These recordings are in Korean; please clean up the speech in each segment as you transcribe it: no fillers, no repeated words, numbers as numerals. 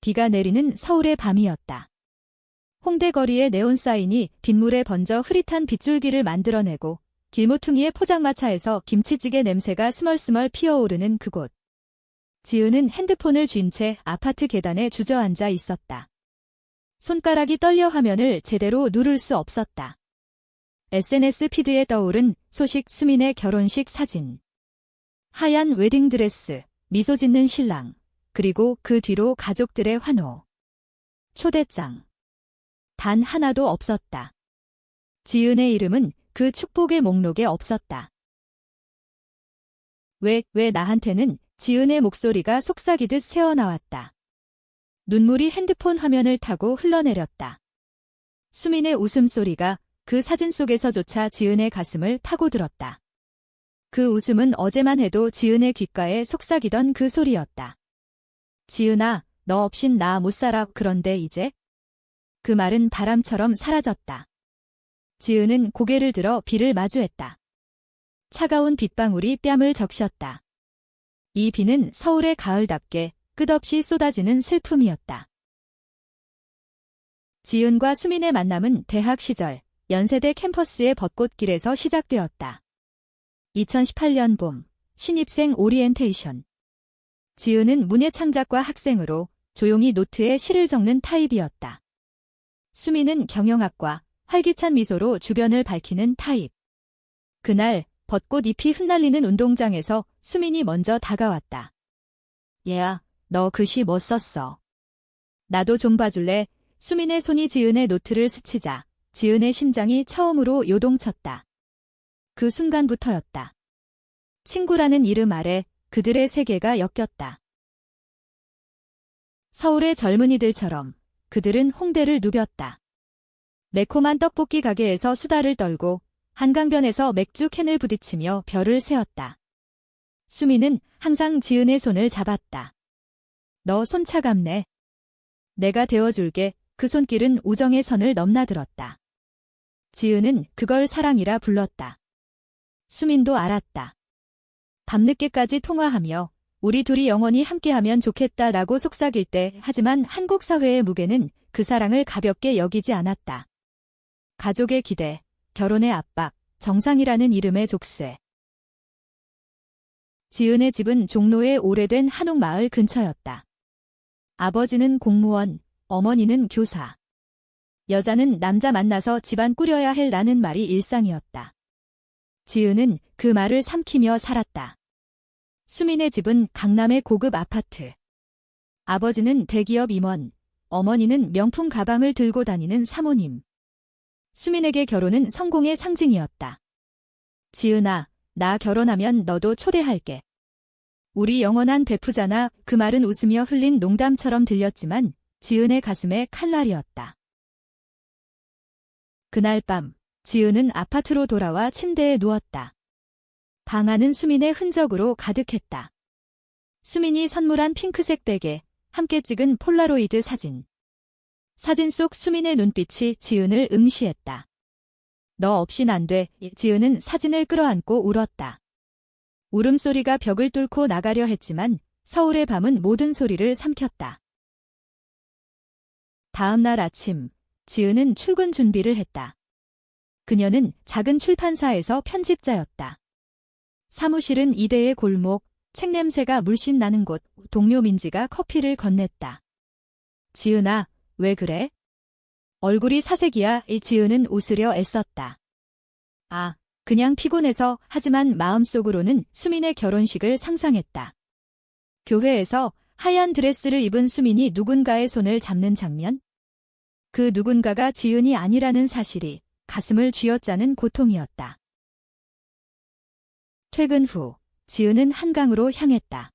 비가 내리는 서울의 밤이었다. 홍대 거리의 네온 사인이 빗물에 번져 흐릿한 빗줄기를 만들어내고 길모퉁이의 포장마차에서 김치찌개 냄새가 스멀스멀 피어오르는 그곳. 지은은 핸드폰을 쥔 채 아파트 계단에 주저앉아 있었다. 손가락이 떨려 화면을 제대로 누를 수 없었다. SNS 피드에 떠오른 소식 수민의 결혼식 사진. 하얀 웨딩드레스, 미소 짓는 신랑, 그리고 그 뒤로 가족들의 환호. 초대장. 단 하나도 없었다. 지은의 이름은 그 축복의 목록에 없었다. 왜 나한테는 지은의 목소리가 속삭이듯 새어나왔다. 눈물이 핸드폰 화면을 타고 흘러내렸다. 수민의 웃음소리가 그 사진 속에서조차 지은의 가슴을 파고들었다. 그 웃음은 어제만 해도 지은의 귓가에 속삭이던 그 소리였다. 지은아, 너 없인 나 못 살아. 그런데 이제? 그 말은 바람처럼 사라졌다. 지은은 고개를 들어 비를 마주했다. 차가운 빗방울이 뺨을 적셨다. 이 비는 서울의 가을답게 끝없이 쏟아지는 슬픔이었다. 지은과 수민의 만남은 대학 시절 연세대 캠퍼스의 벚꽃길에서 시작되었다. 2018년 봄, 신입생 오리엔테이션. 지은은 문예창작과 학생으로 조용히 노트에 시를 적는 타입이었다. 수민은 경영학과, 활기찬 미소로 주변을 밝히는 타입. 그날 벚꽃 잎이 흩날리는 운동장에서 수민이 먼저 다가왔다. 얘야, 너 글씨 뭐 썼어? 나도 좀 봐줄래? 수민의 손이 지은의 노트를 스치자 지은의 심장이 처음으로 요동쳤다. 그 순간부터였다. 친구라는 이름 아래 그들의 세계가 엮였다. 서울의 젊은이들처럼 그들은 홍대를 누볐다. 매콤한 떡볶이 가게에서 수다를 떨고 한강변에서 맥주 캔을 부딪히며 별을 세었다. 수민은 항상 지은의 손을 잡았다. 너 손 차갑네. 내가 데워줄게. 그 손길은 우정의 선을 넘나들었다. 지은은 그걸 사랑이라 불렀다. 수민도 알았다. 밤늦게까지 통화하며 우리 둘이 영원히 함께하면 좋겠다라고 속삭일 때 하지만 한국 사회의 무게는 그 사랑을 가볍게 여기지 않았다. 가족의 기대, 결혼의 압박, 정상이라는 이름의 족쇄. 지은의 집은 종로의 오래된 한옥마을 근처였다. 아버지는 공무원, 어머니는 교사. 여자는 남자 만나서 집안 꾸려야 해라는 말이 일상이었다. 지은은 그 말을 삼키며 살았다. 수민의 집은 강남의 고급 아파트. 아버지는 대기업 임원, 어머니는 명품 가방을 들고 다니는 사모님. 수민에게 결혼은 성공의 상징이었다. 지은아, 나 결혼하면 너도 초대할게. 우리 영원한 베프잖아. 그 말은 웃으며 흘린 농담처럼 들렸지만 지은의 가슴에 칼날이었다. 그날 밤, 지은은 아파트로 돌아와 침대에 누웠다. 방 안은 수민의 흔적으로 가득했다. 수민이 선물한 핑크색 백에 함께 찍은 폴라로이드 사진. 사진 속 수민의 눈빛이 지은을 응시했다. 너 없인 안 돼. 지은은 사진을 끌어안고 울었다. 울음소리가 벽을 뚫고 나가려 했지만 서울의 밤은 모든 소리를 삼켰다. 다음 날 아침, 지은은 출근 준비를 했다. 그녀는 작은 출판사에서 편집자였다. 사무실은 이대의 골목, 책 냄새가 물씬 나는 곳, 동료 민지가 커피를 건넸다. 지은아, 왜 그래? 얼굴이 사색이야. 지은은 웃으려 애썼다. 아, 그냥 피곤해서. 하지만 마음속으로는 수민의 결혼식을 상상했다. 교회에서 하얀 드레스를 입은 수민이 누군가의 손을 잡는 장면? 그 누군가가 지은이 아니라는 사실이 가슴을 쥐어짜는 고통이었다. 퇴근 후, 지은은 한강으로 향했다.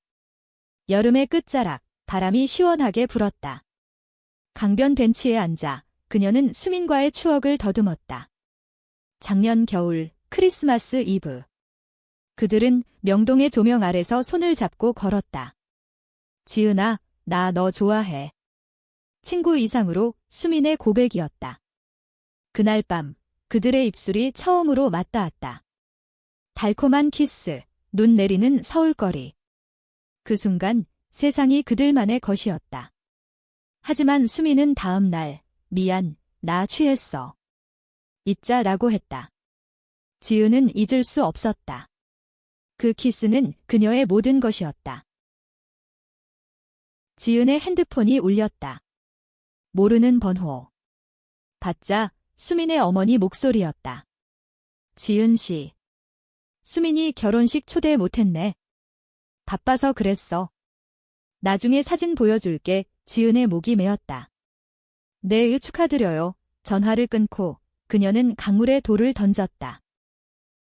여름의 끝자락, 바람이 시원하게 불었다. 강변 벤치에 앉아 그녀는 수민과의 추억을 더듬었다. 작년 겨울, 크리스마스 이브. 그들은 명동의 조명 아래서 손을 잡고 걸었다. 지은아, 나 너 좋아해. 친구 이상으로 수민의 고백이었다. 그날 밤, 그들의 입술이 처음으로 맞닿았다. 달콤한 키스, 눈 내리는 서울거리. 그 순간 세상이 그들만의 것이었다. 하지만 수미는 다음 날, 미안, 나 취했어. 잊자라고 했다. 지은은 잊을 수 없었다. 그 키스는 그녀의 모든 것이었다. 지은의 핸드폰이 울렸다. 모르는 번호. 받자 수민의 어머니 목소리였다. 지은 씨. 수민이 결혼식 초대 못했네. 바빠서 그랬어. 나중에 사진 보여줄게. 지은의 목이 메었다. 네, 축하드려요. 전화를 끊고 그녀는 강물에 돌을 던졌다.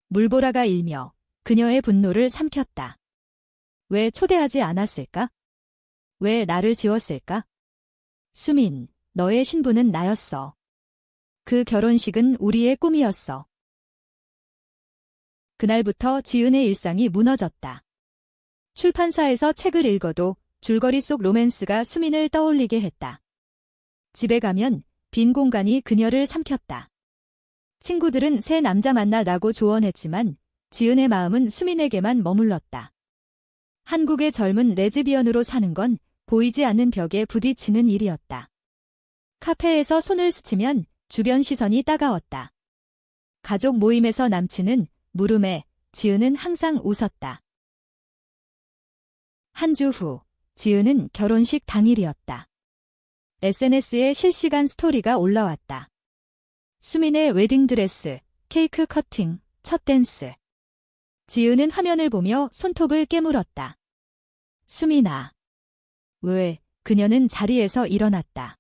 물보라가 일며 그녀의 분노를 삼켰다. 왜 초대하지 않았을까? 왜 나를 지웠을까? 수민, 너의 신부는 나였어. 그 결혼식은 우리의 꿈이었어. 그날부터 지은의 일상이 무너졌다. 출판사에서 책을 읽어도 줄거리 속 로맨스가 수민을 떠올리게 했다. 집에 가면 빈 공간이 그녀를 삼켰다. 친구들은 새 남자 만나라고 조언했지만 지은의 마음은 수민에게만 머물렀다. 한국의 젊은 레즈비언으로 사는 건 보이지 않는 벽에 부딪히는 일이었다. 카페에서 손을 스치면 주변 시선이 따가웠다. 가족 모임에서 남친은 물음에 지은은 항상 웃었다. 한 주 후, 지은은 결혼식 당일이었다. SNS에 실시간 스토리가 올라왔다. 수민의 웨딩드레스, 케이크 커팅, 첫 댄스. 지은은 화면을 보며 손톱을 깨물었다. 수민아. 왜? 그녀는 자리에서 일어났다.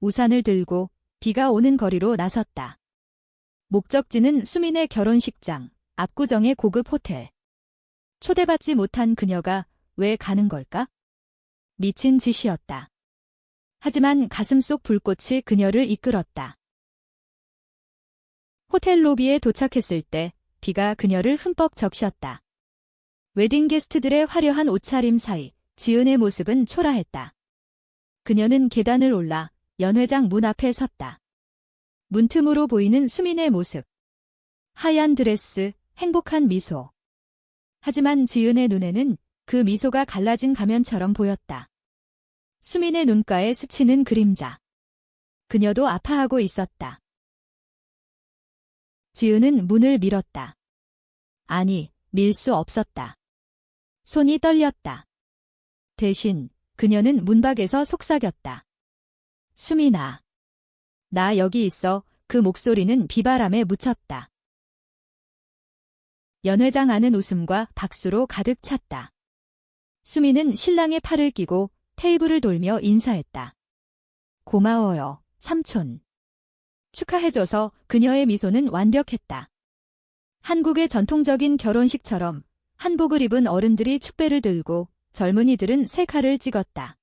우산을 들고 비가 오는 거리로 나섰다. 목적지는 수민의 결혼식장, 압구정의 고급 호텔. 초대받지 못한 그녀가 왜 가는 걸까? 미친 짓이었다. 하지만 가슴속 불꽃이 그녀를 이끌었다. 호텔 로비에 도착했을 때 비가 그녀를 흠뻑 적셨다. 웨딩 게스트들의 화려한 옷차림 사이 지은의 모습은 초라했다. 그녀는 계단을 올라 연회장 문 앞에 섰다. 문틈으로 보이는 수민의 모습. 하얀 드레스, 행복한 미소. 하지만 지은의 눈에는 그 미소가 갈라진 가면처럼 보였다. 수민의 눈가에 스치는 그림자. 그녀도 아파하고 있었다. 지은은 문을 밀었다. 아니, 밀 수 없었다. 손이 떨렸다. 대신 그녀는 문밖에서 속삭였다. 수민아. 나 여기 있어. 그 목소리는 비바람에 묻혔다. 연회장 안은 웃음과 박수로 가득 찼다. 수민은 신랑의 팔을 끼고 테이블을 돌며 인사했다. 고마워요, 삼촌. 축하해줘서 그녀의 미소는 완벽했다. 한국의 전통적인 결혼식처럼 한복을 입은 어른들이 축배를 들고 젊은이들은 셀카를 찍었다.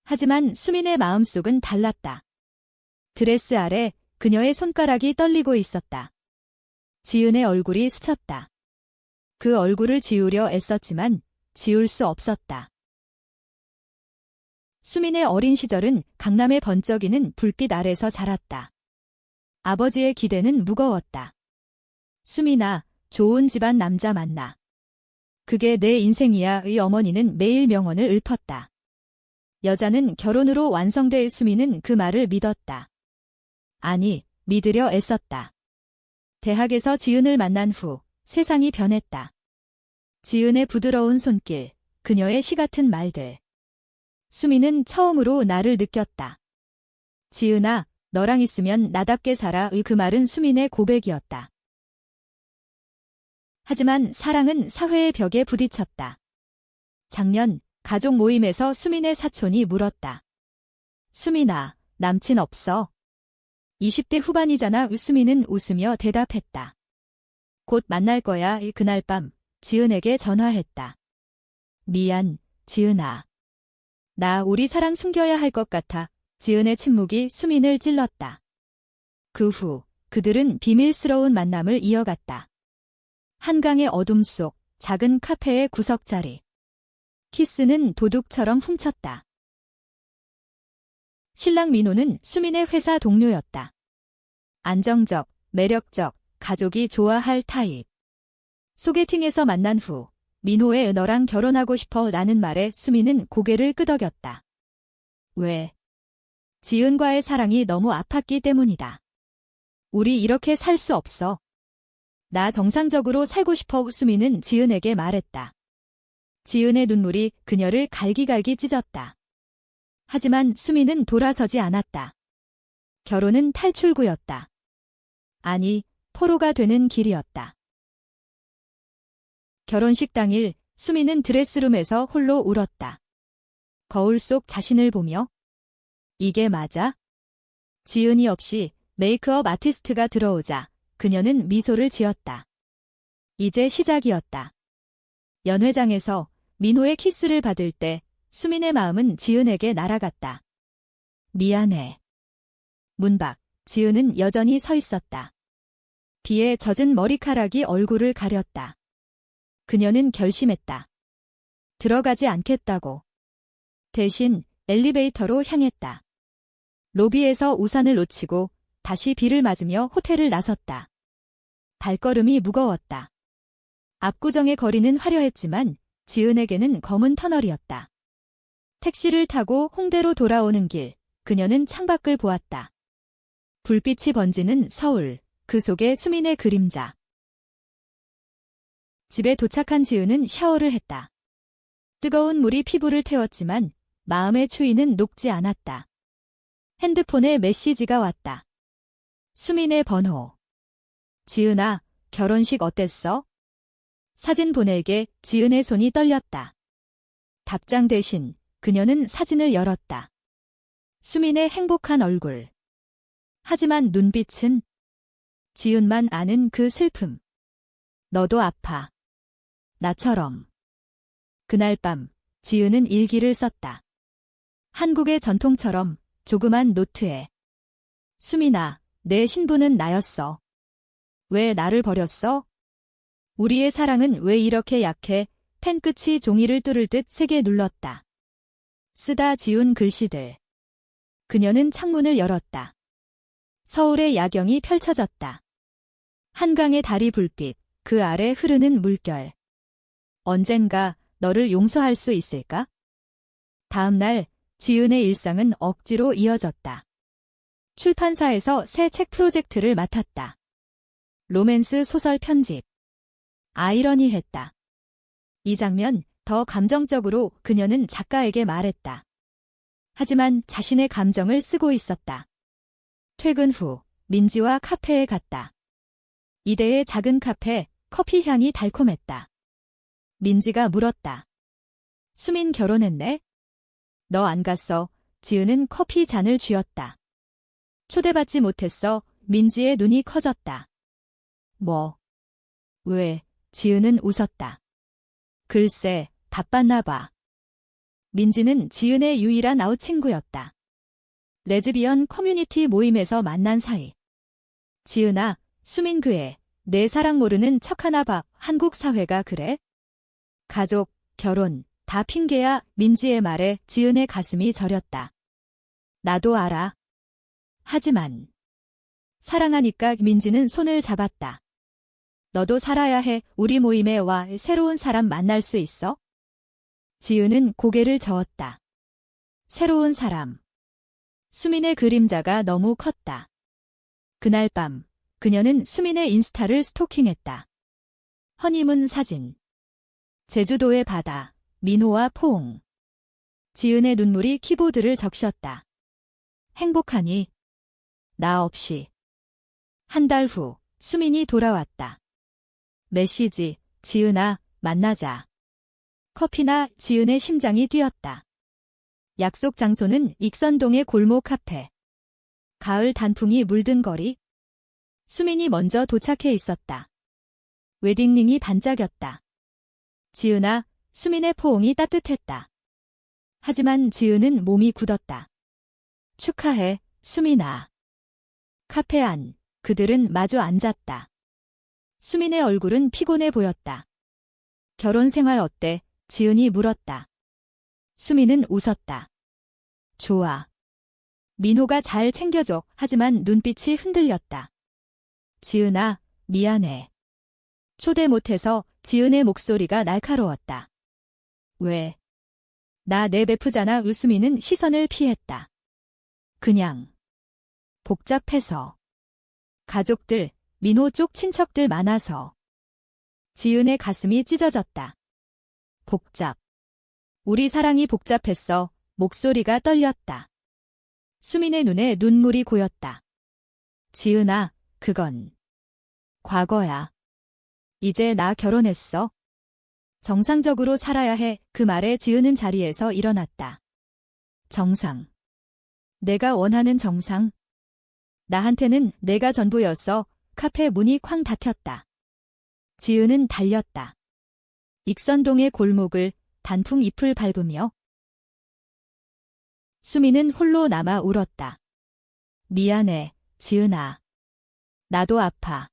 하지만 수민의 마음속은 달랐다. 드레스 아래 그녀의 손가락이 떨리고 있었다. 지은의 얼굴이 스쳤다. 그 얼굴을 지우려 애썼지만 지울 수 없었다. 수민의 어린 시절은 강남의 번쩍이는 불빛 아래서 자랐다. 아버지의 기대는 무거웠다. 수민아, 좋은 집안 남자 만나. 그게 내 인생이야. 의 어머니는 매일 명언을 읊었다. 여자는 결혼으로 완성될 수민은 그 말을 믿었다. 아니, 믿으려 애썼다. 대학에서 지은을 만난 후 세상이 변했다. 지은의 부드러운 손길, 그녀의 시 같은 말들. 수민은 처음으로 나를 느꼈다. 지은아, 너랑 있으면 나답게 살아.의 그 말은 수민의 고백이었다. 하지만 사랑은 사회의 벽에 부딪혔다. 작년 가족 모임에서 수민의 사촌이 물었다. 수민아, 남친 없어? 20대 후반이잖아. 수민은 웃으며 대답했다. 곧 만날 거야. 그날 밤 지은에게 전화했다. 미안, 지은아. 나 우리 사랑 숨겨야 할 것 같아. 지은의 침묵이 수민을 찔렀다. 그 후 그들은 비밀스러운 만남을 이어갔다. 한강의 어둠 속 작은 카페의 구석자리. 키스는 도둑처럼 훔쳤다. 신랑 민호는 수민의 회사 동료였다. 안정적, 매력적, 가족이 좋아할 타입. 소개팅에서 만난 후 민호의 너랑 결혼하고 싶어 라는 말에 수민은 고개를 끄덕였다. 왜? 지은과의 사랑이 너무 아팠기 때문이다. 우리 이렇게 살 수 없어. 나 정상적으로 살고 싶어. 수미는 지은에게 말했다. 지은의 눈물이 그녀를 갈기갈기 찢었다. 하지만 수미는 돌아서지 않았다. 결혼은 탈출구였다. 아니, 포로가 되는 길이었다. 결혼식 당일 수미는 드레스룸에서 홀로 울었다. 거울 속 자신을 보며 이게 맞아? 지은이 없이 메이크업 아티스트가 들어오자 그녀는 미소를 지었다. 이제 시작이었다. 연회장에서 민호의 키스를 받을 때 수민의 마음은 지은에게 날아갔다. 미안해. 문 밖, 지은은 여전히 서 있었다. 비에 젖은 머리카락이 얼굴을 가렸다. 그녀는 결심했다. 들어가지 않겠다고. 대신 엘리베이터로 향했다. 로비에서 우산을 놓치고 다시 비를 맞으며 호텔을 나섰다. 발걸음이 무거웠다. 압구정의 거리는 화려했지만 지은에게는 검은 터널이었다. 택시를 타고 홍대로 돌아오는 길, 그녀는 창밖을 보았다. 불빛이 번지는 서울, 그 속에 수민의 그림자. 집에 도착한 지은은 샤워를 했다. 뜨거운 물이 피부를 태웠지만 마음의 추위는 녹지 않았다. 핸드폰에 메시지가 왔다. 수민의 번호. 지은아, 결혼식 어땠어? 사진 보내게 지은의 손이 떨렸다. 답장 대신 그녀는 사진을 열었다. 수민의 행복한 얼굴. 하지만 눈빛은 지은만 아는 그 슬픔. 너도 아파. 나처럼. 그날 밤 지은은 일기를 썼다. 한국의 전통처럼 조그만 노트에. 수민아, 내 신부는 나였어. 왜 나를 버렸어? 우리의 사랑은 왜 이렇게 약해? 펜 끝이 종이를 뚫을 듯 세게 눌렀다. 쓰다 지운 글씨들. 그녀는 창문을 열었다. 서울의 야경이 펼쳐졌다. 한강의 다리 불빛, 그 아래 흐르는 물결. 언젠가 너를 용서할 수 있을까? 다음 날 지은의 일상은 억지로 이어졌다. 출판사에서 새 책 프로젝트를 맡았다. 로맨스 소설 편집. 아이러니했다. 이 장면, 더 감정적으로 그녀는 작가에게 말했다. 하지만 자신의 감정을 쓰고 있었다. 퇴근 후 민지와 카페에 갔다. 이대의 작은 카페, 커피 향이 달콤했다. 민지가 물었다. 수민 결혼했네? 너 안 갔어. 지은은 커피 잔을 쥐었다. 초대받지 못했어. 민지의 눈이 커졌다. 뭐? 왜? 지은은 웃었다. 글쎄, 바빴나 봐. 민지는 지은의 유일한 아웃 친구였다. 레즈비언 커뮤니티 모임에서 만난 사이. 지은아, 수민 그애, 내 사랑 모르는 척하나 봐. 한국 사회가 그래? 가족, 결혼, 다 핑계야. 민지의 말에 지은의 가슴이 저렸다. 나도 알아. 하지만 사랑하니까. 민지는 손을 잡았다. 너도 살아야 해. 우리 모임에 와. 새로운 사람 만날 수 있어? 지은은 고개를 저었다. 새로운 사람. 수민의 그림자가 너무 컸다. 그날 밤 그녀는 수민의 인스타를 스토킹했다. 허니문 사진. 제주도의 바다, 민호와 포옹. 지은의 눈물이 키보드를 적셨다. 행복하니? 나 없이. 한 달 후 수민이 돌아왔다. 메시지, 지은아, 만나자. 커피나. 지은의 심장이 뛰었다. 약속 장소는 익선동의 골목 카페. 가을 단풍이 물든 거리. 수민이 먼저 도착해 있었다. 웨딩링이 반짝였다. 지은아, 수민의 포옹이 따뜻했다. 하지만 지은은 몸이 굳었다. 축하해, 수민아. 카페 안, 그들은 마주 앉았다. 수민의 얼굴은 피곤해 보였다. 결혼 생활 어때? 지은이 물었다. 수민은 웃었다. 좋아. 민호가 잘 챙겨줘. 하지만 눈빛이 흔들렸다. 지은아, 미안해. 초대 못해서. 지은의 목소리가 날카로웠다. 왜? 나 내 베프잖아. 수민은 시선을 피했다. 그냥 복잡해서. 가족들, 민호 쪽 친척들 많아서. 지은의 가슴이 찢어졌다. 복잡. 우리 사랑이 복잡했어. 목소리가 떨렸다. 수민의 눈에 눈물이 고였다. 지은아, 그건 과거야. 이제 나 결혼했어. 정상적으로 살아야 해. 그 말에 지은은 자리에서 일어났다. 정상. 내가 원하는 정상. 나한테는 내가 전부였어. 카페 문이 쾅 닫혔다. 지은은 달렸다. 익선동의 골목을 단풍 잎을 밟으며. 수미는 홀로 남아 울었다. 미안해, 지은아. 나도 아파.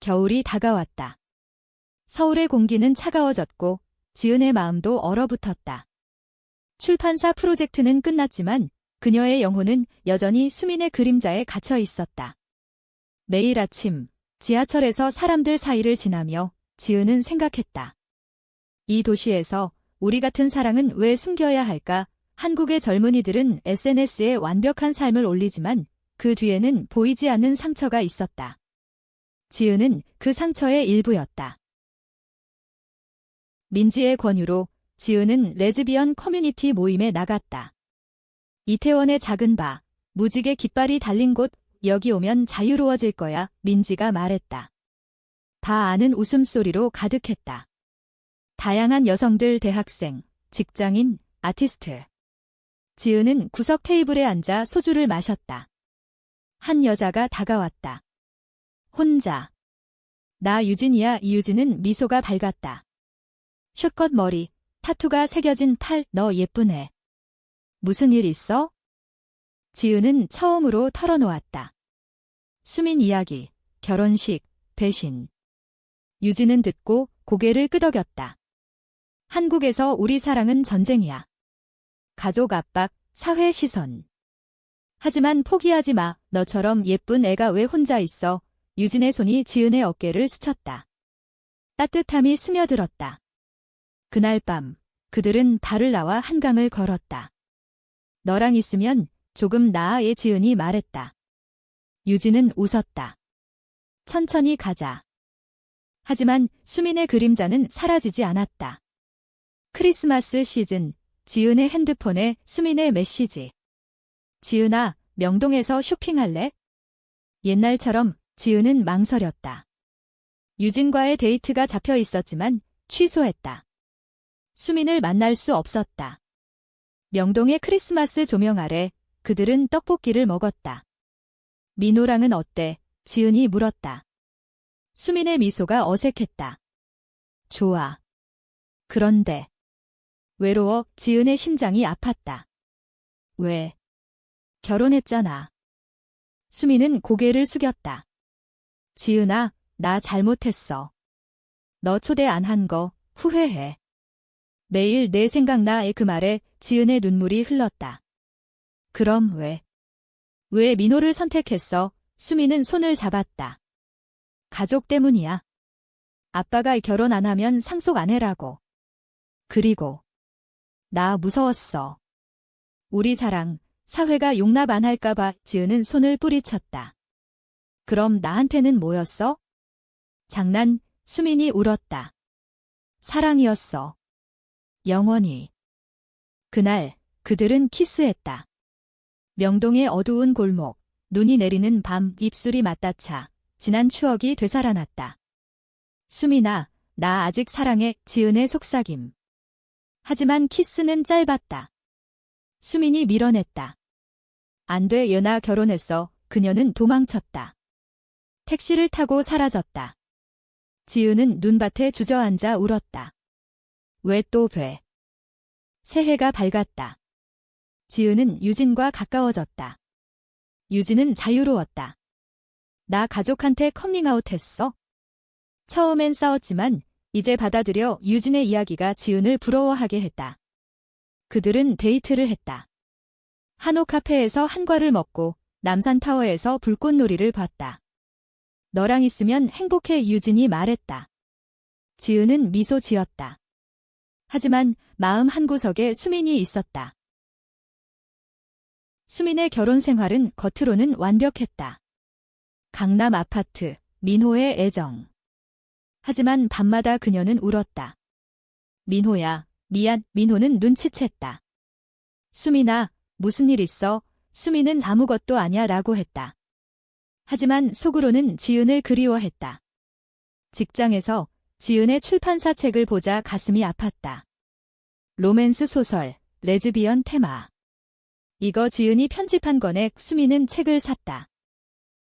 겨울이 다가왔다. 서울의 공기는 차가워졌고 지은의 마음도 얼어붙었다. 출판사 프로젝트는 끝났지만 그녀의 영혼은 여전히 수민의 그림자에 갇혀 있었다. 매일 아침 지하철에서 사람들 사이를 지나며 지은은 생각했다. 이 도시에서 우리 같은 사랑은 왜 숨겨야 할까? 한국의 젊은이들은 SNS에 완벽한 삶을 올리지만 그 뒤에는 보이지 않는 상처가 있었다. 지은은 그 상처의 일부였다. 민지의 권유로 지은은 레즈비언 커뮤니티 모임에 나갔다. 이태원의 작은 바, 무지개 깃발이 달린 곳, 여기 오면 자유로워질 거야, 민지가 말했다. 바 안은 웃음소리로 가득했다. 다양한 여성들, 대학생, 직장인, 아티스트. 지은은 구석 테이블에 앉아 소주를 마셨다. 한 여자가 다가왔다. 혼자. 나 유진이야. 이유진은 미소가 밝았다. 숏컷 머리, 타투가 새겨진 팔, 너 예쁘네. 무슨 일 있어? 지은은 처음으로 털어놓았다. 수민 이야기, 결혼식, 배신. 유진은 듣고 고개를 끄덕였다. 한국에서 우리 사랑은 전쟁이야. 가족 압박, 사회 시선. 하지만 포기하지 마. 너처럼 예쁜 애가 왜 혼자 있어. 유진의 손이 지은의 어깨를 스쳤다. 따뜻함이 스며들었다. 그날 밤 그들은 발을 나와 한강을 걸었다. 너랑 있으면 조금 나아. 지은이 말했다. 유진은 웃었다. 천천히 가자. 하지만 수민의 그림자는 사라지지 않았다. 크리스마스 시즌, 지은의 핸드폰에 수민의 메시지. 지은아, 명동에서 쇼핑할래? 옛날처럼 지은은 망설였다. 유진과의 데이트가 잡혀 있었지만 취소했다. 수민을 만날 수 없었다. 명동의 크리스마스 조명 아래 그들은 떡볶이를 먹었다. 민호랑은 어때? 지은이 물었다. 수민의 미소가 어색했다. 좋아. 그런데 외로워. 지은의 심장이 아팠다. 왜? 결혼했잖아. 수민은 고개를 숙였다. 지은아, 나 잘못했어. 너 초대 안 한 거 후회해. 매일 내 생각나. 그 말에 지은의 눈물이 흘렀다. 그럼 왜? 왜 민호를 선택했어? 수민은 손을 잡았다. 가족 때문이야. 아빠가 결혼 안 하면 상속 안 해라고. 그리고 나 무서웠어. 우리 사랑, 사회가 용납 안 할까 봐. 지은은 손을 뿌리쳤다. 그럼 나한테는 뭐였어? 장난. 수민이 울었다. 사랑이었어. 영원히. 그날 그들은 키스했다. 명동의 어두운 골목, 눈이 내리는 밤, 입술이 맞닿아 지난 추억이 되살아났다. 수민아, 나 아직 사랑해. 지은의 속삭임. 하지만 키스는 짧았다. 수민이 밀어냈다. 안 돼. 연아 결혼했어. 그녀는 도망쳤다. 택시를 타고 사라졌다. 지은은 눈밭에 주저앉아 울었다. 왜 또 돼? 새해가 밝았다. 지은은 유진과 가까워졌다. 유진은 자유로웠다. 나 가족한테 커밍아웃 했어. 처음엔 싸웠지만 이제 받아들여. 유진의 이야기가 지은을 부러워하게 했다. 그들은 데이트를 했다. 한옥 카페에서 한과를 먹고 남산타워에서 불꽃놀이를 봤다. 너랑 있으면 행복해. 유진이 말했다. 지은은 미소 지었다. 하지만 마음 한구석에 수민이 있었다. 수민의 결혼 생활은 겉으로는 완벽했다. 강남 아파트, 민호의 애정. 하지만 밤마다 그녀는 울었다. 민호야, 미안. 민호는 눈치챘다. 수민아, 무슨 일 있어? 수민은 아무것도 아냐 라고 했다. 하지만 속으로는 지은을 그리워했다. 직장에서 지은의 출판사 책을 보자 가슴이 아팠다. 로맨스 소설, 레즈비언 테마. 이거 지은이 편집한 거네. 수민은 책을 샀다.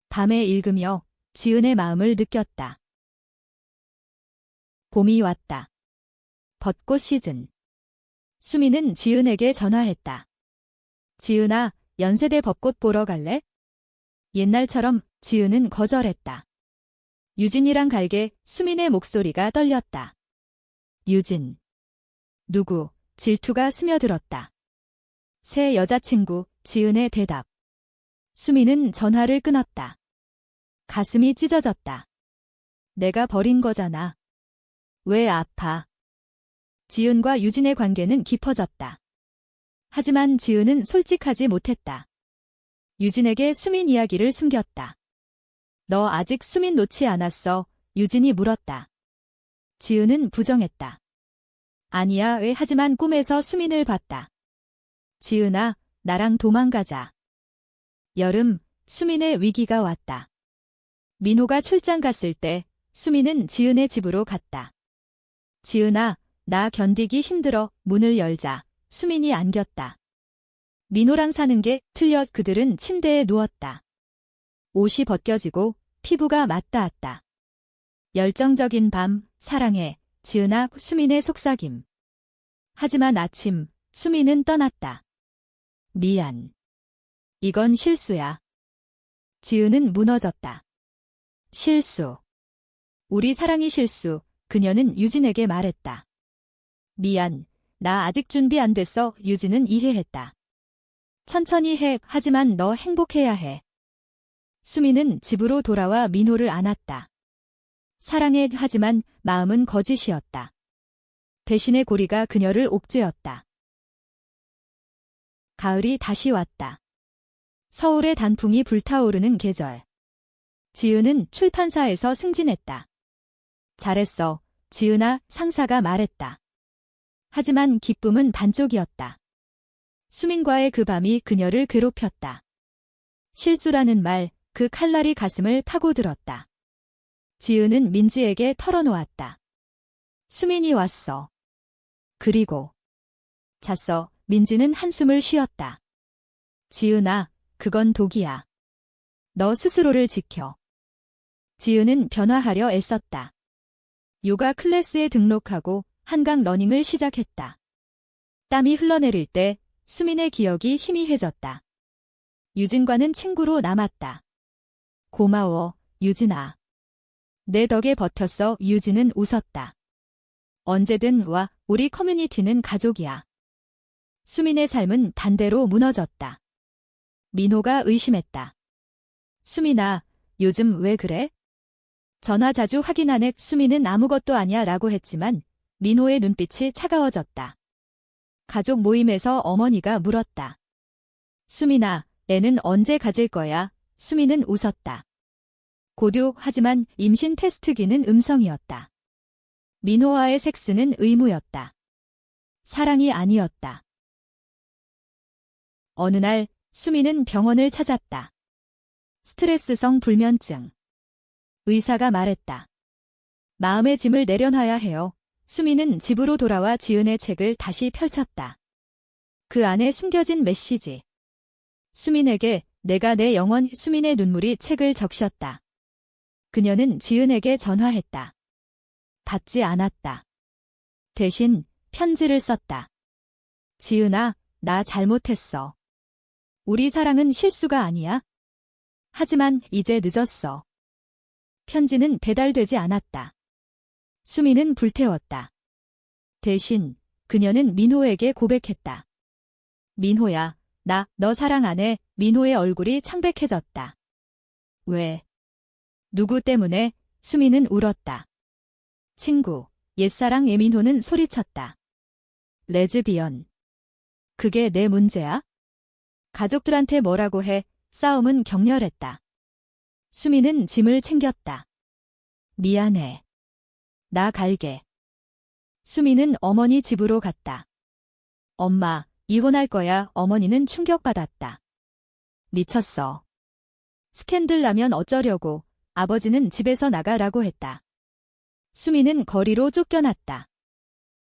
밤에 읽으며 지은의 마음을 느꼈다. 봄이 왔다. 벚꽃 시즌. 수민은 지은에게 전화했다. 지은아, 연세대 벚꽃 보러 갈래? 옛날처럼 지은은 거절했다. 유진이랑 갈게. 수민의 목소리가 떨렸다. 유진. 누구? 질투가 스며들었다. 새 여자친구, 지은의 대답. 수민은 전화를 끊었다. 가슴이 찢어졌다. 내가 버린 거잖아. 왜 아파? 지은과 유진의 관계는 깊어졌다. 하지만 지은은 솔직하지 못했다. 유진에게 수민 이야기를 숨겼다. 너 아직 수민 놓지 않았어? 유진이 물었다. 지은은 부정했다. 아니야. 왜? 하지만 꿈에서 수민을 봤다. 지은아, 나랑 도망가자. 여름, 수민의 위기가 왔다. 민호가 출장 갔을 때 수민은 지은의 집으로 갔다. 지은아, 나 견디기 힘들어. 문을 열자. 수민이 안겼다. 민호랑 사는 게 틀려. 그들은 침대에 누웠다. 옷이 벗겨지고 피부가 맞닿았다. 열정적인 밤, 사랑해. 지은아, 수민의 속삭임. 하지만 아침, 수민은 떠났다. 미안. 이건 실수야. 지은은 무너졌다. 실수. 우리 사랑이 실수. 그녀는 유진에게 말했다. 미안. 나 아직 준비 안 됐어. 유진은 이해했다. 천천히 해. 하지만 너 행복해야 해. 수민은 집으로 돌아와 민호를 안았다. 사랑해. 하지만 마음은 거짓이었다. 배신의 고리가 그녀를 옥죄었다. 가을이 다시 왔다. 서울의 단풍이 불타오르는 계절. 지은은 출판사에서 승진했다. 잘했어, 지은아, 상사가 말했다. 하지만 기쁨은 반쪽이었다. 수민과의 그 밤이 그녀를 괴롭혔다. 실수라는 말, 그 칼날이 가슴을 파고들었다. 지은은 민지에게 털어놓았다. 수민이 왔어. 그리고 잤어. 민지는 한숨을 쉬었다. 지은아, 그건 독이야. 너 스스로를 지켜. 지은은 변화하려 애썼다. 요가 클래스에 등록하고 한강 러닝을 시작했다. 땀이 흘러내릴 때 수민의 기억이 희미해졌다. 유진과는 친구로 남았다. 고마워, 유진아. 내 덕에 버텼어. 유진은 웃었다. 언제든 와, 우리 커뮤니티는 가족이야. 수민의 삶은 반대로 무너졌다. 민호가 의심했다. 수민아, 요즘 왜 그래? 전화 자주 확인하네. 수민은 아무것도 아니야 라고 했지만 민호의 눈빛이 차가워졌다. 가족 모임에서 어머니가 물었다. 수민아, 애는 언제 가질 거야? 수민은 웃었다. 고교, 하지만 임신 테스트기는 음성이었다. 민호와의 섹스는 의무였다. 사랑이 아니었다. 어느 날 수민은 병원을 찾았다. 스트레스성 불면증. 의사가 말했다. 마음의 짐을 내려놔야 해요. 수민은 집으로 돌아와 지은의 책을 다시 펼쳤다. 그 안에 숨겨진 메시지. 수민에게 내가 내 영원. 수민의 눈물이 책을 적셨다. 그녀는 지은에게 전화했다. 받지 않았다. 대신 편지를 썼다. 지은아, 나 잘못했어. 우리 사랑은 실수가 아니야. 하지만 이제 늦었어. 편지는 배달되지 않았다. 수민은 불태웠다. 대신 그녀는 민호에게 고백했다. 민호야, 너 사랑 안 해. 민호의 얼굴이 창백해졌다. 왜? 누구 때문에? 수민은 울었다. 친구, 옛사랑. 민호는 소리쳤다. 레즈비언. 그게 내 문제야? 가족들한테 뭐라고 해. 싸움은 격렬했다. 수미는 짐을 챙겼다. 미안해. 나 갈게. 수미는 어머니 집으로 갔다. 엄마, 이혼할 거야. 어머니는 충격받았다. 미쳤어. 스캔들 나면 어쩌려고. 아버지는 집에서 나가라고 했다. 수미는 거리로 쫓겨났다.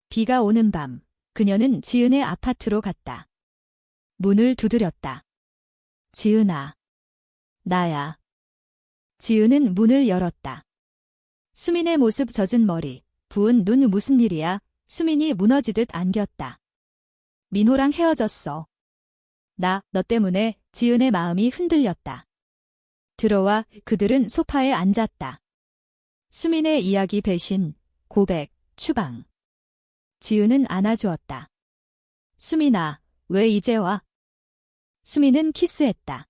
비가 오는 밤, 그녀는 지은의 아파트로 갔다. 문을 두드렸다. 지은아. 나야. 지은은 문을 열었다. 수민의 모습 젖은 머리, 부은 눈 무슨 일이야? 수민이 무너지듯 안겼다. 민호랑 헤어졌어. 너 때문에. 지은의 마음이 흔들렸다. 들어와. 그들은 소파에 앉았다. 수민의 이야기 배신, 고백, 추방. 지은은 안아주었다. 수민아, 왜 이제 와? 수민은 키스했다.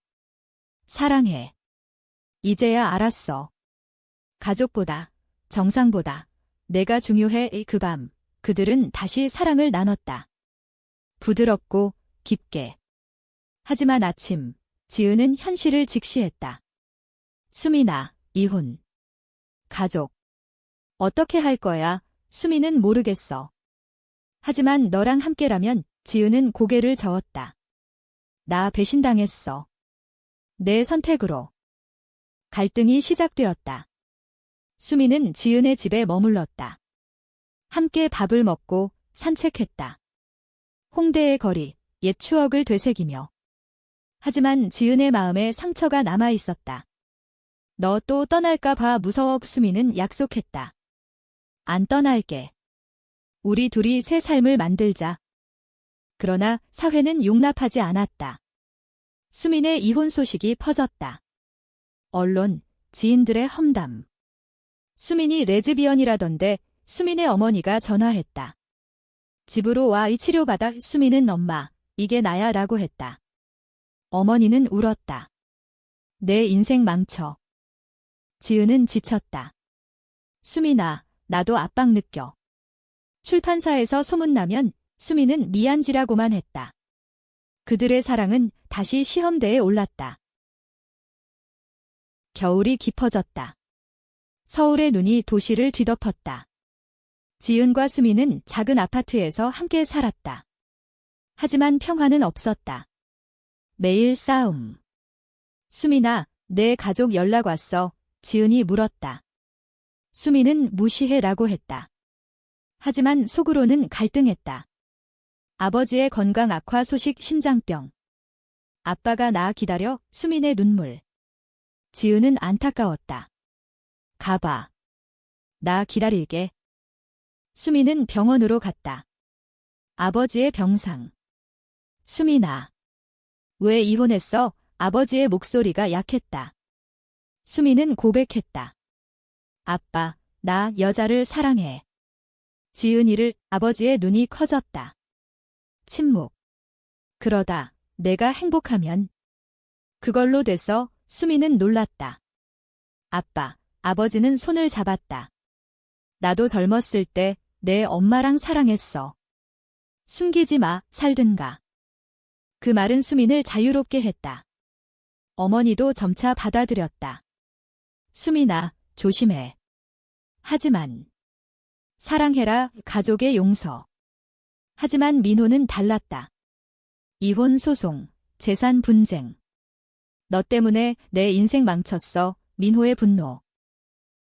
사랑해. 이제야 알았어. 가족보다, 정상보다, 내가 중요해. 그 밤, 그들은 다시 사랑을 나눴다. 부드럽고, 깊게. 하지만 아침, 지은은 현실을 직시했다. 수민아, 이혼. 가족. 어떻게 할 거야? 수민은 모르겠어. 하지만 너랑 함께라면. 지은은 고개를 저었다. 나 배신당했어. 내 선택으로. 갈등이 시작되었다. 수민은 지은의 집에 머물렀다. 함께 밥을 먹고 산책했다. 홍대의 거리, 옛 추억을 되새기며. 하지만 지은의 마음에 상처가 남아 있었다. 너 또 떠날까 봐 무서워. 수민은 약속했다. 안 떠날게. 우리 둘이 새 삶을 만들자. 그러나 사회는 용납하지 않았다. 수민의 이혼 소식이 퍼졌다. 언론, 지인들의 험담. 수민이 레즈비언이라던데. 수민의 어머니가 전화했다. 집으로 와. 치료받아. 수민은 엄마, 이게 나야 라고 했다. 어머니는 울었다. 내 인생 망쳐. 지은은 지쳤다. 수민아, 나도 압박 느껴. 출판사에서 소문나면 수민은 미안지라고만 했다. 그들의 사랑은 다시 시험대에 올랐다. 겨울이 깊어졌다. 서울의 눈이 도시를 뒤덮었다. 지은과 수민은 작은 아파트에서 함께 살았다. 하지만 평화는 없었다. 매일 싸움. 수민아, 내 가족 연락 왔어. 지은이 물었다. 수민은 무시해라고 했다. 하지만 속으로는 갈등했다. 아버지의 건강 악화 소식. 심장병. 아빠가 나 기다려. 수민의 눈물. 지은은 안타까웠다. 가봐. 나 기다릴게. 수민은 병원으로 갔다. 아버지의 병상. 수민아. 왜 이혼했어? 아버지의 목소리가 약했다. 수민은 고백했다. 아빠, 나 여자를 사랑해. 지은이를. 아버지의 눈이 커졌다. 침묵. 그러다 내가 행복하면. 그걸로 돼서. 수민은 놀랐다. 아빠, 아버지는 손을 잡았다. 나도 젊었을 때 내 엄마랑 사랑했어. 숨기지 마. 살든가. 그 말은 수민을 자유롭게 했다. 어머니도 점차 받아들였다. 수민아, 조심해. 하지만. 사랑해라. 가족의 용서. 하지만 민호는 달랐다. 이혼 소송, 재산 분쟁. 너 때문에 내 인생 망쳤어. 민호의 분노.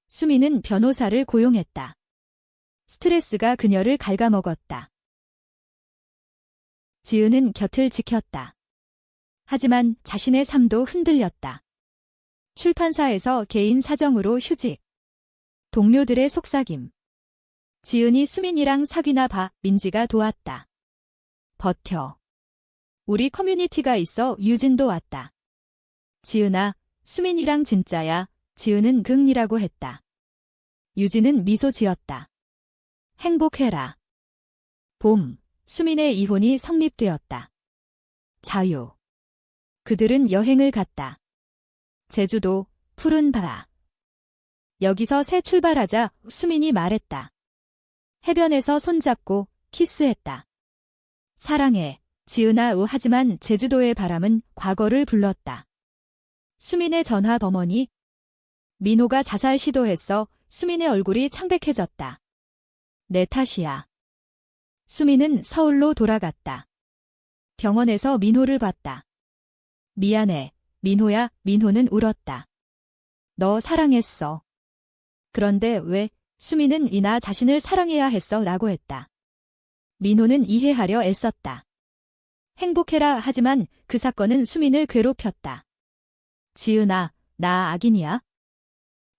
수민은 변호사를 고용했다. 스트레스가 그녀를 갉아먹었다. 지은은 곁을 지켰다. 하지만 자신의 삶도 흔들렸다. 출판사에서 개인 사정으로 휴직. 동료들의 속삭임. 지은이 수민이랑 사귀나 봐. 민지가 도왔다. 버텨. 우리 커뮤니티가 있어. 유진도 왔다. 지은아, 수민이랑 진짜야. 지은은 긍이라고 했다. 유진은 미소 지었다. 행복해라. 봄, 수민의 이혼이 성립되었다. 자유. 그들은 여행을 갔다. 제주도, 푸른 바다. 여기서 새 출발하자. 수민이 말했다. 해변에서 손잡고 키스했다. 사랑해. 지은아 하지만 제주도의 바람은 과거를 불렀다. 수민의 전화 어머니. 민호가 자살 시도했어. 수민의 얼굴이 창백해졌다. 내 탓이야. 수민은 서울로 돌아갔다. 병원에서 민호를 봤다. 미안해, 민호야. 민호는 울었다. 너 사랑했어. 그런데 왜? 수민은 나 자신을 사랑해야 했어 라고 했다. 민호는 이해하려 애썼다. 행복해라 하지만 그 사건은 수민을 괴롭혔다. 지은아, 나 악인이야?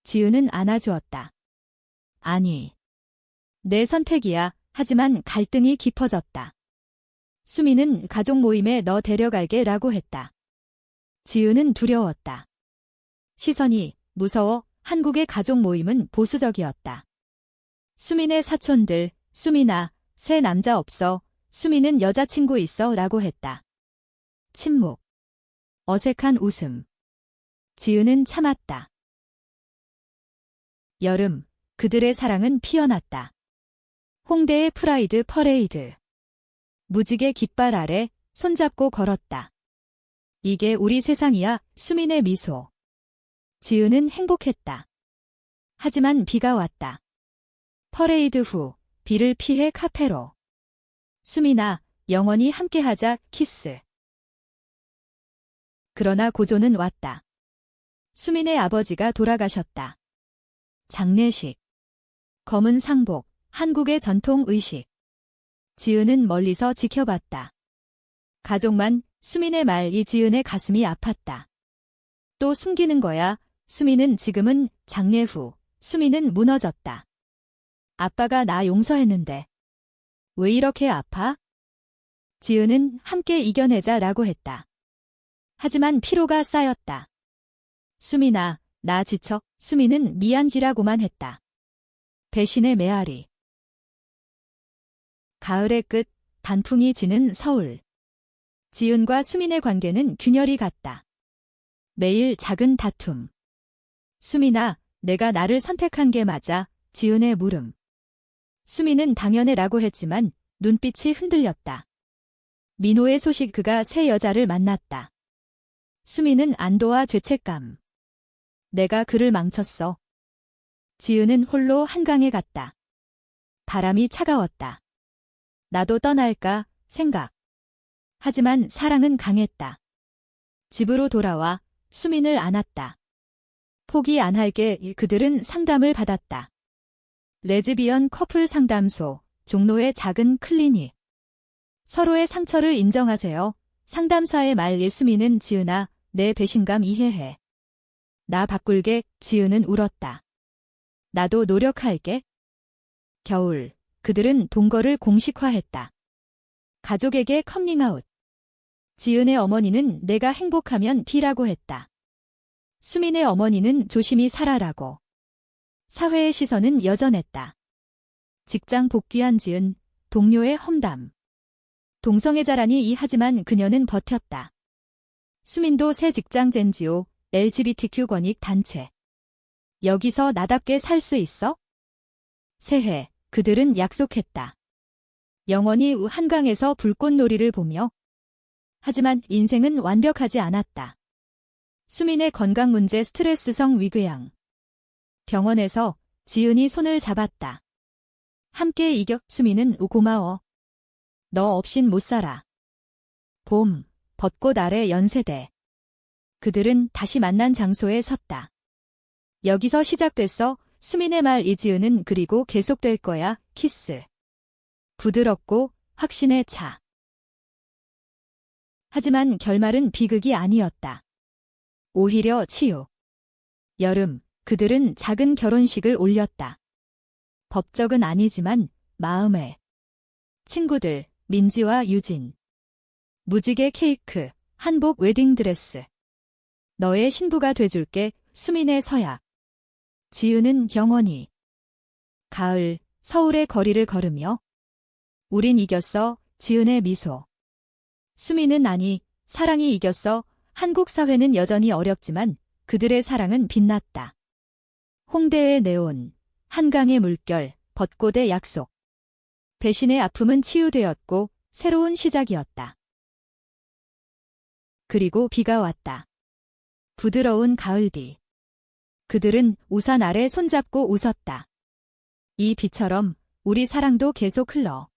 지은은 안아주었다. 아니. 내 선택이야. 하지만 갈등이 깊어졌다. 수민은 가족 모임에 너 데려갈게 라고 했다. 지은은 두려웠다. 시선이 무서워. 한국의 가족 모임은 보수적이었다. 수민의 사촌들, 수민아, 새 남자 없어. 수민은 여자친구 있어 라고 했다. 침묵. 어색한 웃음. 지은은 참았다. 여름, 그들의 사랑은 피어났다. 홍대의 프라이드 퍼레이드. 무지개 깃발 아래 손잡고 걸었다. 이게 우리 세상이야. 수민의 미소. 지은은 행복했다. 하지만 비가 왔다. 퍼레이드 후 비를 피해 카페로. 수민아, 영원히 함께하자. 키스. 그러나 고조는 왔다. 수민의 아버지가 돌아가셨다. 장례식. 검은 상복, 한국의 전통 의식. 지은은 멀리서 지켜봤다. 가족만. 수민의 말이 지은의 가슴이 아팠다. 또 숨기는 거야. 수민은 지금은 장례 후. 수민은 무너졌다. 아빠가 나 용서했는데. 왜 이렇게 아파? 지은은 함께 이겨내자 라고 했다. 하지만 피로가 쌓였다. 수민아, 나 지쳐. 수민은 미안지라고만 했다. 배신의 메아리. 가을의 끝, 단풍이 지는 서울. 지은과 수민의 관계는 균열이 같다. 매일 작은 다툼. 수민아, 내가 나를 선택한 게 맞아. 지은의 물음. 수민은 당연해라고 했지만 눈빛이 흔들렸다. 민호의 소식. 그가 새 여자를 만났다. 수민은 안도와 죄책감. 내가 그를 망쳤어. 지은은 홀로 한강에 갔다. 바람이 차가웠다. 나도 떠날까 생각. 하지만 사랑은 강했다. 집으로 돌아와 수민을 안았다. 포기 안 할게. 그들은 상담을 받았다. 레즈비언 커플 상담소, 종로의 작은 클리닉. 서로의 상처를 인정하세요. 상담사의 말. 수민은 지은아, 내 배신감 이해해. 나 바꿀게. 지은은 울었다. 나도 노력할게. 겨울, 그들은 동거를 공식화했다. 가족에게 커밍아웃. 지은의 어머니는 내가 행복하면 B라고 했다. 수민의 어머니는 조심히 살아라고. 사회의 시선은 여전했다. 직장 복귀한 지은, 동료의 험담. 동성애자라니. 하지만 그녀는 버텼다. 수민도 새 직장. 젠지오, LGBTQ 권익 단체. 여기서 나답게 살 수 있어? 새해, 그들은 약속했다. 영원히 한강에서 불꽃놀이를 보며. 하지만 인생은 완벽하지 않았다. 수민의 건강 문제. 스트레스성 위궤양. 병원에서 지은이 손을 잡았다. 함께 이겨. 수민은 고마워. 너 없인 못 살아. 봄, 벚꽃 아래 연세대. 그들은 다시 만난 장소에 섰다. 여기서 시작됐어. 수민의 말. 이지은은 그리고 계속될 거야. 키스. 부드럽고 확신의 차. 하지만 결말은 비극이 아니었다. 오히려 치유. 여름, 그들은 작은 결혼식을 올렸다. 법적은 아니지만 마음에. 친구들, 민지와 유진. 무지개 케이크, 한복 웨딩드레스. 너의 신부가 돼줄게. 수민의 서약. 지은은 영원히. 가을, 서울의 거리를 걸으며. 우린 이겼어. 지은의 미소. 수민은 아니, 사랑이 이겼어. 한국 사회는 여전히 어렵지만 그들의 사랑은 빛났다. 홍대의 네온, 한강의 물결, 벚꽃의 약속. 배신의 아픔은 치유되었고 새로운 시작이었다. 그리고 비가 왔다. 부드러운 가을비. 그들은 우산 아래 손잡고 웃었다. 이 비처럼 우리 사랑도 계속 흘러.